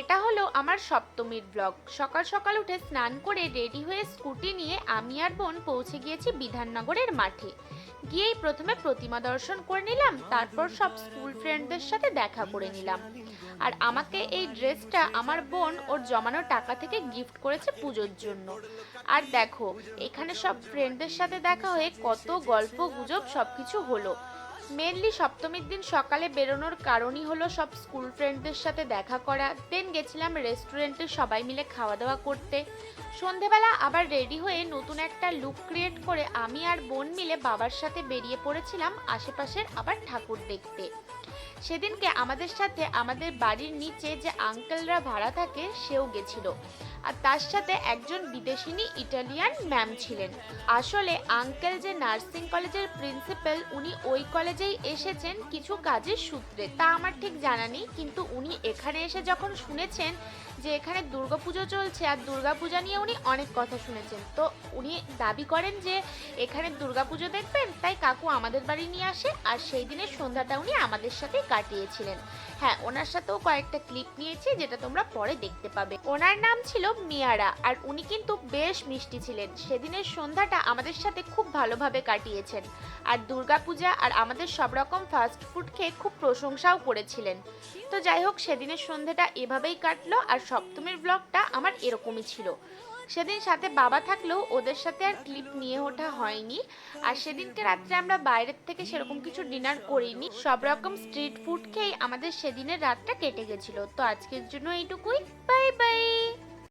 এটা হলো আমার সপ্তমীর ব্লগ। সকাল সকাল উঠে স্নান করে রেডি হয়ে স্কুটি নিয়ে আমি আর বোন পৌঁছে গিয়েছি বিধাননগরের মাঠে। গিয়েই প্রথমে প্রতিমা দর্শন করে নিলাম, তারপর সব স্কুল ফ্রেন্ডদের সাথে দেখা করে নিলাম। আর আমাকে এই ড্রেসটা আমার বোন ওর জমানো টাকা থেকে গিফট করেছে পুজোর জন্য। আর দেখো, এখানে সব ফ্রেন্ডদের সাথে দেখা হয়ে কত গল্প গুজব সবকিছু হলো। মেনলি সপ্তমীর দিন সকালে বেরোনোর কারণই হলো সব স্কুল ফ্রেন্ডদের সাথে দেখা করা, দেন গেছিলাম রেস্টুরেন্টে সবাই মিলে খাওয়া দাওয়া করতে। সন্ধেবেলা আবার রেডি হয়ে নতুন একটা লুক ক্রিয়েট করে আমি আর বোন মিলে বাবার সাথে বেরিয়ে পড়েছিলাম আশেপাশের আবার ঠাকুর দেখতে। সেদিনকে আমাদের সাথে আমাদের বাড়ির নিচে যে আঙ্কেলরা ভাড়া থাকে সেও গেছিল, আর তার সাথে একজন বিদেশিনী ইটালিয়ান ম্যাম ছিলেন। আসলে আঙ্কেল যে নার্সিং কলেজের প্রিন্সিপাল, উনি ওই কলেজেই এসেছেন কিছু কাজের সূত্রে, তা আমার ঠিক জানা নেই, কিন্তু উনি এখানে এসে যখন শুনেছেন যে এখানে দুর্গাপুজো চলছে আর দুর্গাপূজা নিয়ে উনি অনেক কথা শুনেছেন, তো উনি দাবি করেন যে এখানে দুর্গাপুজো দেখবেন, তাই কাকু আমাদের বাড়ি নিয়ে আসে আর সেই দিনের সন্ধ্যাটা উনি আমাদের সাথে কাটিয়েছিলেন। হ্যাঁ, ওনার সাথেও কয়েকটা ক্লিপ নিয়েছি যেটা তোমরা পরে দেখতে পাবে। ওনার নাম ছিল মিয়ারা, আর উনি কিন্তু বেশ মিষ্টি ছিলেন। সেদিনের সন্ধ্যাটা আমাদের সাথে খুব ভালোভাবে কাটিয়েছেন, আর দুর্গাপূজা আর আমাদের সব রকম ফাস্ট ফুড খেয়ে খুব প্রশংসাও করেছিলেন। তো যাই হোক, সেদিনের সন্ধ্যাটা এভাবেই কাটলো, আর সপ্তমীর ব্লগটা আমার এরকমই ছিল। সেদিন সাথে বাবা থাকলেও ওদের সাথে আর ক্লিপ নিয়ে ওঠা হয়নি। আর সেদিনকে রাত্রে আমরা বাইরের থেকে সেরকম কিছু ডিনার করিনি, সব রকম স্ট্রিট ফুড খেয়েই আমাদের সেদিনের রাতটা কেটে গেছিল। তো আজকের জন্য এইটুকুই, বাই বাই।